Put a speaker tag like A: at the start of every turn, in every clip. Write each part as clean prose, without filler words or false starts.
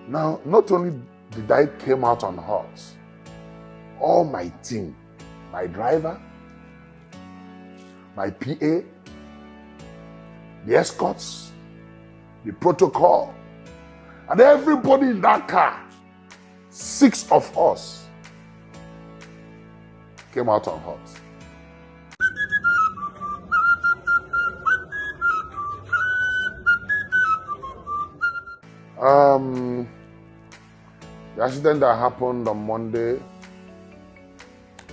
A: Now, not only did I came out on hot, all my team, my driver, my PA, the escorts, the protocol, and everybody in that car, 6 of us, came out on hot. The accident that happened on Monday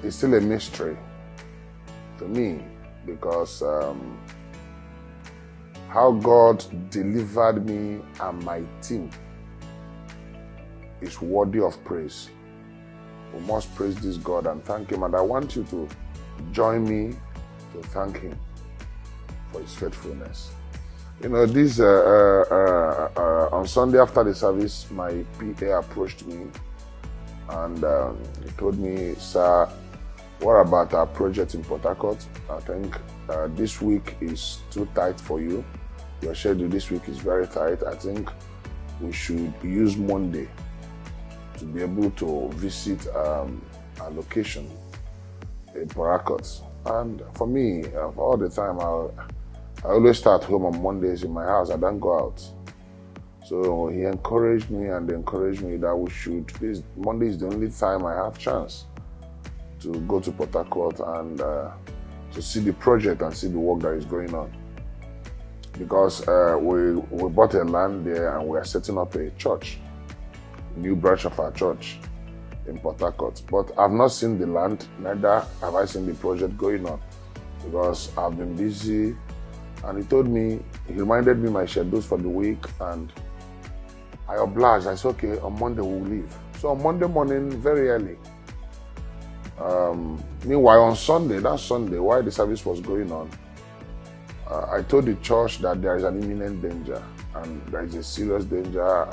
A: is still a mystery to me, because how God delivered me and my team is worthy of praise. We must praise this God and thank Him, and I want you to join me to thank Him for His faithfulness. You know, this on Sunday after the service, my PA approached me and he told me, "Sir, what about our project in Port Harcourt? I think this week is too tight for you. Your schedule this week is very tight. I think we should use Monday to be able to visit our location in Port Harcourt." And for me, all the time, I always start home on Mondays in my house. I don't go out. So he encouraged me and encouraged me that we should. This Monday is the only time I have chance to go to Port Harcourt and to see the project and see the work that is going on. Because we bought a land there and we are setting up a church, a new branch of our church in Port Harcourt. But I've not seen the land, neither have I seen the project going on, because I've been busy. And he reminded me my schedules for the week, and I obliged. I said, okay, on Monday we'll leave. So on Monday morning, very early. Meanwhile, on Sunday, while the service was going on, I told the church that there is an imminent danger, and there is a serious danger.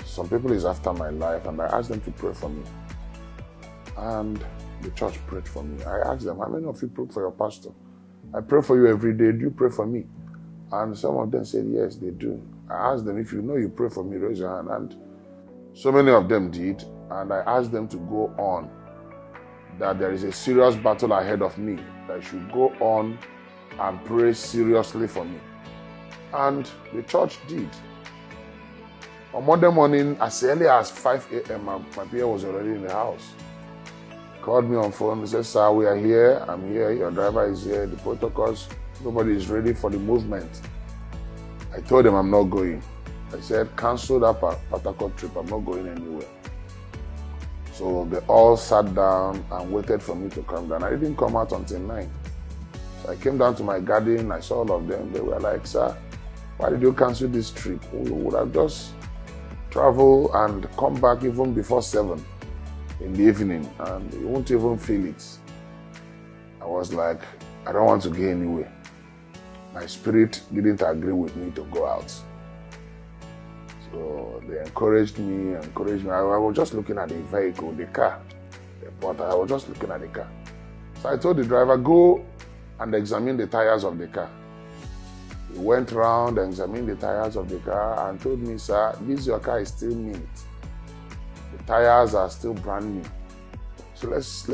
A: Some people is after my life, and I asked them to pray for me. And the church prayed for me. I asked them, how many of you prayed for your pastor? I pray for you every day. Do you pray for me? And some of them said, yes, they do. I asked them, if you know you pray for me, raise your hand. And so many of them did. And I asked them to go on, that there is a serious battle ahead of me, that I should go on and pray seriously for me. And the church did. On Monday morning, as early as 5 a.m., my PA was already in the house. Called me on phone. He said, "Sir, we are here. I'm here. Your driver is here. The protocols, nobody is ready for the movement." I told him I'm not going. I said, "Cancel that Port Harcourt trip. I'm not going anywhere." So they all sat down and waited for me to come down. I didn't come out until 9. So I came down to my garden. I saw all of them. They were like, "Sir, why did you cancel this trip? We would have just traveled and come back even before 7 in the evening, and you won't even feel it." I was like, I don't want to go anywhere. My spirit didn't agree with me to go out. So they encouraged me. I was just looking at the vehicle, the car. I was just looking at the car. So I told the driver, go and examine the tires of the car. He went around and examined the tires of the car and told me, "Sir, your car is still mint. The tires are still brand new. So let's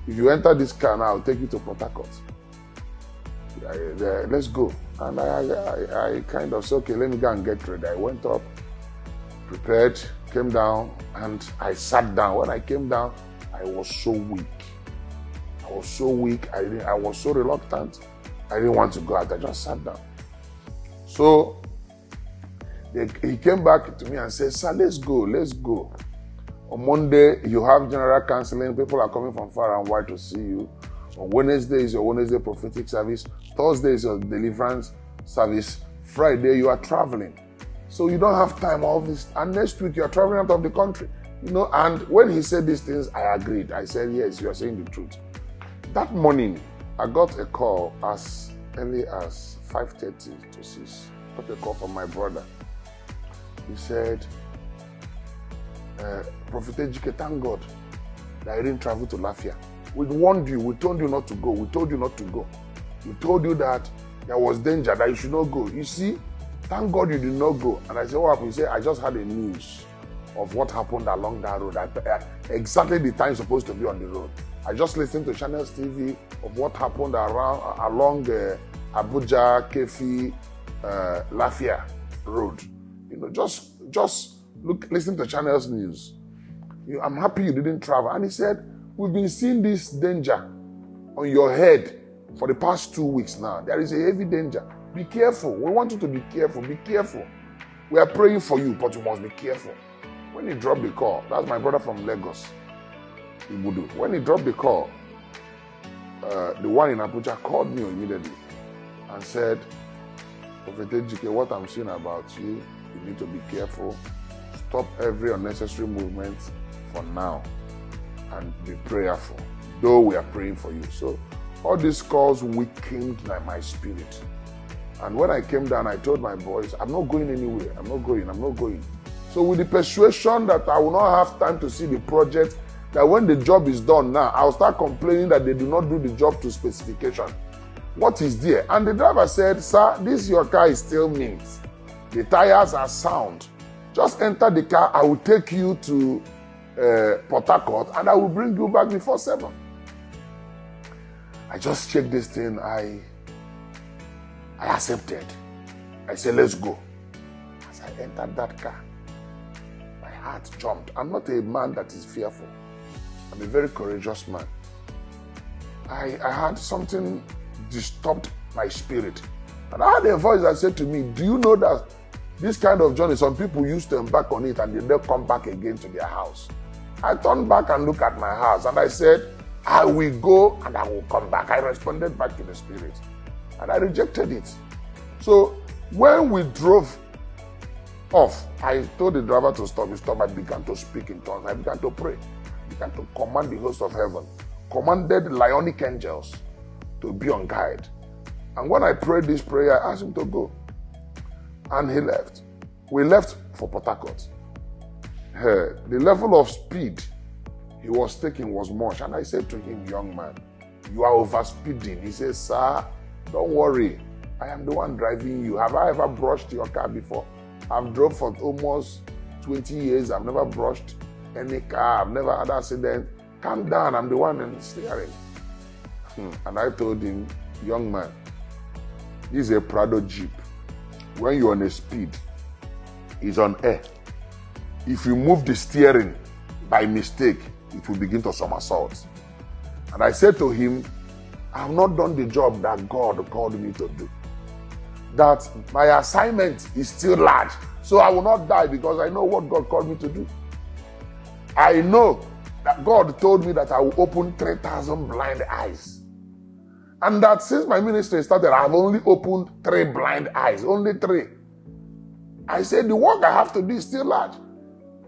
A: if you enter this car now, I'll take you to Port Harcourt. Let's go." And I kind of said, okay, let me go and get ready. I went up, prepared, came down, and I sat down. When I came down, I was so weak. I was so reluctant. I didn't want to go out. I just sat down. So he came back to me and said, "Sir, let's go. On Monday, you have general counseling. People are coming from far and wide to see you. On Wednesday is your Wednesday prophetic service. Thursday is your deliverance service. Friday, you are traveling. So you don't have time all this. And next week, you are traveling out of the country." And when he said these things, I agreed. I said, "Yes, you are saying the truth." That morning, I got a call as early as 5:30 to 6. I got a call from my brother. He said, "Prophet Ejike, thank God that I didn't travel to Lafia. We warned you. We told you not to go. We told you that there was danger, that you should not go. You see, Thank God you did not go. And I said, what happened? He said, I just had a news of what happened along that road. Exactly the time supposed to be on the road. I just listened to Channels TV of what happened along the Abuja, Kefi, Lafia road. You know, just listen to Channels News. I'm happy you didn't travel. And he said, we've been seeing this danger on your head for the past 2 weeks now. There is a heavy danger. Be careful. We want you to be careful. Be careful. We are praying for you, but you must be careful. When he dropped the call, that's my brother from Lagos, Ibudu. When he dropped the call, the one in Abuja called me immediately and said, Prophet Ejike, what I'm saying about you, you need to be careful. Stop every unnecessary movement for now and be prayerful, though we are praying for you. So all these calls weakened my spirit. And when I came down, I told my boys, I'm not going anywhere. I'm not going. So with the persuasion that I will not have time to see the project, that when the job is done now, I'll start complaining that they do not do the job to specification. What is there? And the driver said, sir, your car is still mint. The tires are sound. Just enter the car. I will take you to Port Harcourt and I will bring you back before 7. I just checked this thing. I accepted. I said, let's go. As I entered that car, my heart jumped. I'm not a man that is fearful. I'm a very courageous man. I had something disturbed my spirit. And I had a voice that said to me, do you know that this kind of journey, some people used to embark on it and they don't come back again to their house. I turned back and looked at my house and I said, I will go and I will come back. I responded back to the spirit. And I rejected it. So when we drove off, I told the driver to stop. He stopped. I began to speak in tongues. I began to pray. I began to command the host of heaven. Commanded lionic angels to be on guard. And when I prayed this prayer, I asked him to go. And he left. We left for Port Harcourt. The level of speed he was taking was much. And I said to him, young man, you are overspeeding. He says, sir, don't worry. I am the one driving you. Have I ever brushed your car before? I've drove for almost 20 years. I've never brushed any car. I've never had an accident. Calm down. I'm the one in the steering. And I told him, young man, this is a Prado Jeep. When you're on a speed, it's on air. If you move the steering by mistake, it will begin to somersault. And I said to him, I have not done the job that God called me to do. That my assignment is still large. So I will not die because I know what God called me to do. I know that God told me that I will open 3,000 blind eyes. And that since my ministry started, I have only opened 3 blind eyes. Only 3. I said, the work I have to do is still large.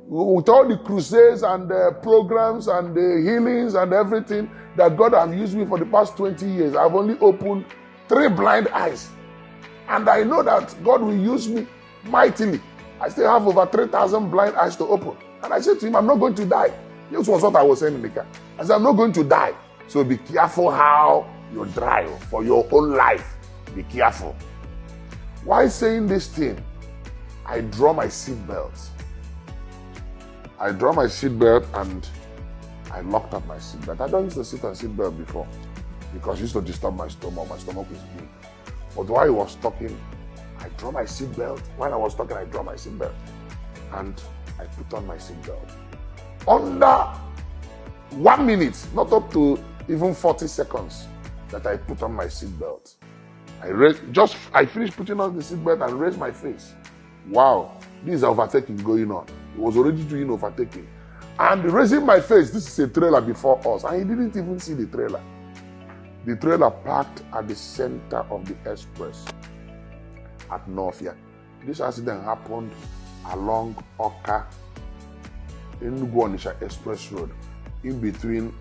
A: With all the crusades and the programs and the healings and everything that God has used me for the past 20 years, I've only opened 3 blind eyes. And I know that God will use me mightily. I still have over 3,000 blind eyes to open. And I said to him, I'm not going to die. This was what I was saying in the car. I said, I'm not going to die. So be careful how you drive for your own life. Be careful. While saying this thing, I draw my seatbelt. I draw my seatbelt and I locked up my seatbelt. I don't used to sit on seatbelt before because it used to disturb my stomach. My stomach is big. But while he was talking, I draw my seatbelt. While I was talking, I draw my seatbelt. And I put on my seatbelt. Under 1 minute, not up to even 40 seconds, that I put on my seatbelt. I finished putting on the seatbelt and raised my face. Wow, this is overtaking going on. He was already doing overtaking. And raising my face, this is a trailer before us. And he didn't even see the trailer. The trailer parked at the center of the express at Northia. This accident happened along Oka, Enugu Onitsha Express Road, in between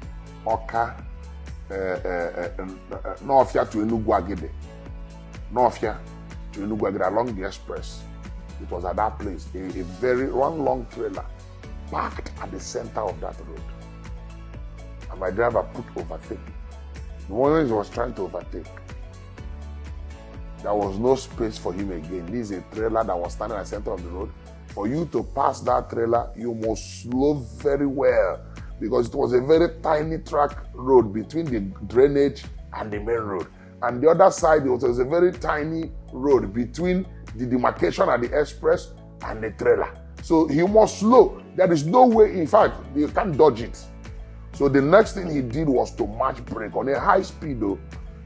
A: Oka, Northia to Enugu Agede. Northia to Enugu Agede along the express. It was at that place, one long trailer parked at the center of that road. And my driver put overtake. The one he was trying to overtake. there was no space for him again. This is a trailer that was standing at the center of the road. For you to pass that trailer, you must slow very well because it was a very tiny track road between the drainage and the main road. And the other side, it was a very tiny road between the demarcation at the express and the trailer. So he must slow. There is no way, in fact, you can't dodge it. So the next thing he did was to march brake. On a high speed though,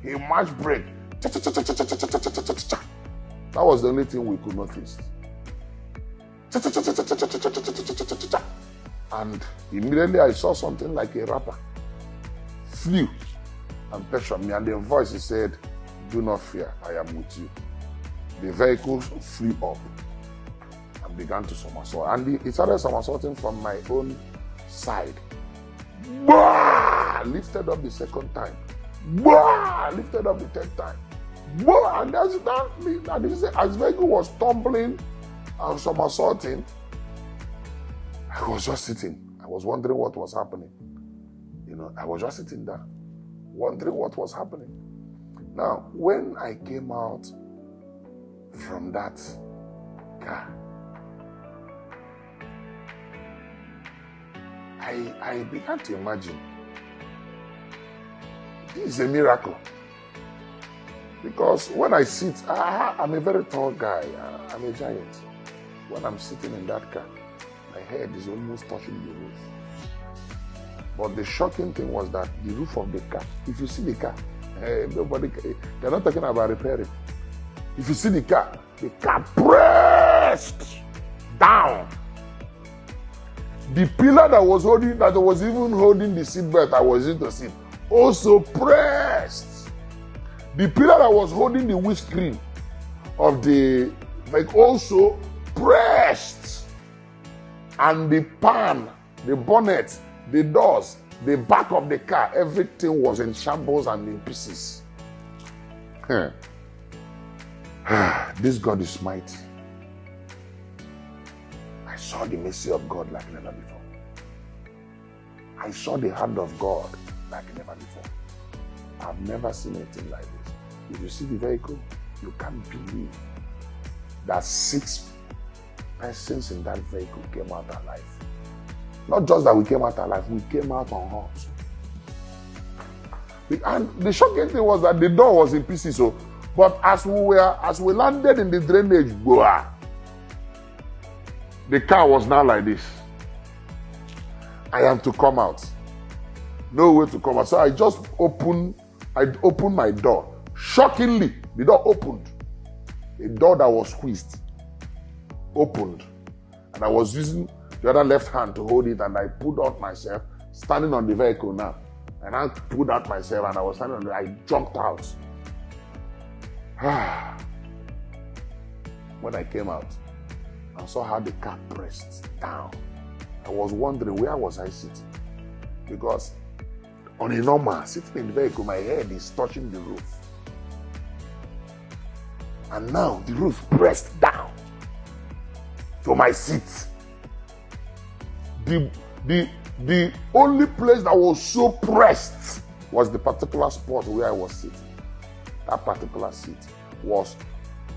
A: he marched brake. That was the only thing we could notice. And immediately I saw something like a rapper flew and perched on me, and the voice, he said, "Do not fear, I am with you." The vehicle flew up and began to somersault, and it started somersaulting from my own side. Bah! Lifted up the second time. Bah! Lifted up the third time. Bah! And as the vehicle was tumbling and somersaulting, I was just sitting. I was wondering what was happening. I was just sitting there, wondering what was happening. Now, when I came out from that car, I began to imagine, this is a miracle. Because when I sit, I'm a very tall guy. I'm a giant. When I'm sitting in that car, my head is almost touching the roof. But the shocking thing was that the roof of the car, if you see the car, they're not talking about repairing. If you see the car pressed down. The pillar that was even holding the seatbelt I was using to sit, also pressed. The pillar that was holding the windscreen of the bike also pressed. And the pan, the bonnet, the doors, the back of the car, everything was in shambles and in pieces. This God is mighty. I saw the mercy of God like never before. I saw the hand of God like never before. I've never seen anything like this. If you see the vehicle, you can't believe that 6 persons in that vehicle came out alive. Not just that we came out alive, we came out unhurt. And the shocking thing was that the door was in pieces. But as we landed in the drainage, the car was now like this. I am to come out. No way to come out. So I just opened my door. Shockingly, the door opened. A door that was squeezed opened. And I was using the other left hand to hold it, and I pulled out myself, standing on the vehicle now. And I pulled out myself, and I was standing on it. I jumped out. When I came out, I saw how the car pressed down. I was wondering, where was I sitting? Because on a normal, sitting in the vehicle, my head is touching the roof. And now the roof pressed down to my seat. The only place that was so pressed was the particular spot where I was sitting. That particular seat was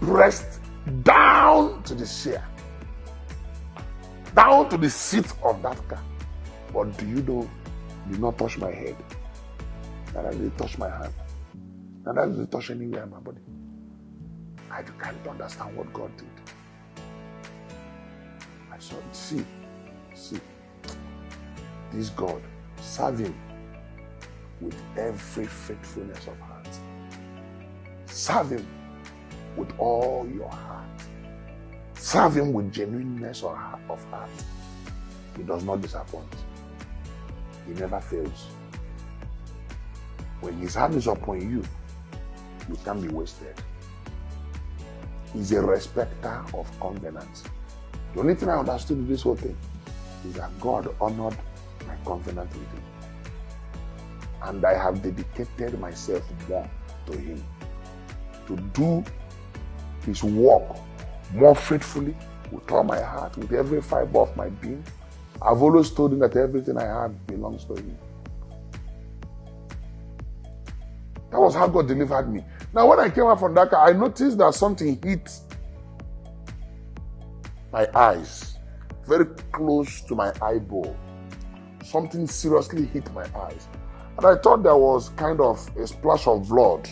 A: pressed down to the chair, down to the seat of that car. But do you know, it did not touch my head. That didn't touch my hand. That didn't touch anywhere in my body. I can't understand what God did. I saw it. See, this God, serve Him with every faithfulness of heart. Serve Him with all your heart. Serve Him with genuineness of heart. He does not disappoint. He never fails. When His hand is upon you, you can't be wasted. He's a respecter of covenants. The only thing I understood in this whole thing is that God honored my covenant with Him. And I have dedicated myself more to Him to do His work more faithfully, with all my heart, with every fiber of my being. I've always told Him that everything I have belongs to Him. That was how God delivered me. Now, when I came out from that car, I noticed that something hit my eyes, very close to my eyeball. Something seriously hit my eyes. And I thought there was kind of a splash of blood.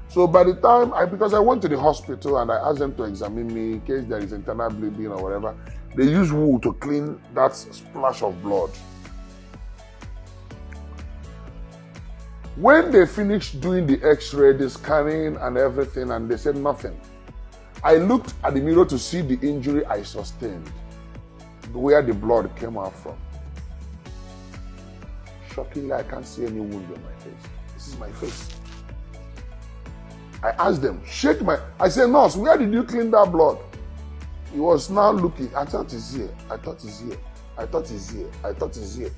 A: So by the time, because I went to the hospital and I asked them to examine me in case there is internal bleeding or whatever, they use wool to clean that splash of blood. When they finished doing the x-ray, the scanning and everything, and they said nothing, I looked at the mirror to see the injury I sustained, where the blood came out from. Shockingly, I can't see any wound on my face. This is my face. I asked them, I said, nurse, where did you clean that blood? He was now looking. I thought it's here. I thought it's here. I thought it's here. I thought it's here.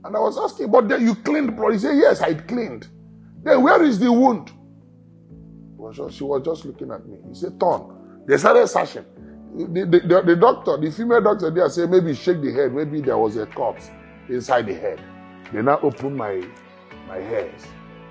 A: And I was asking, but then you cleaned blood? He said, yes, I cleaned. Then where is the wound? She was just looking at me. He said, turn. They started searching. The doctor, the female doctor there said, maybe shake the head. Maybe there was a cut inside the head. They now opened my hairs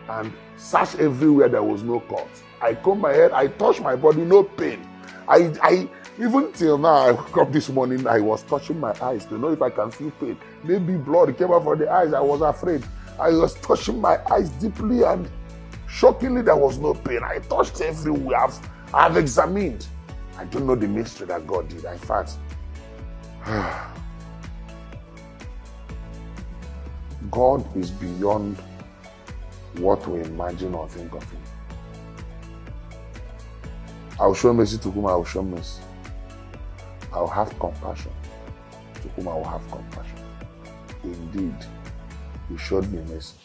A: and searched everywhere. There was no cut. I combed my head. I touched my body. No pain. I even till now, I woke up this morning, I was touching my eyes to know if I can feel pain. Maybe blood came out from the eyes. I was afraid. I was touching my eyes deeply and shockingly, there was no pain. I touched everywhere. I've examined. I don't know the mystery that God did. In fact, God is beyond what we imagine or think of Him. I will show mercy to whom I will show mercy. I will have compassion to whom I will have compassion. Indeed, He showed me mercy.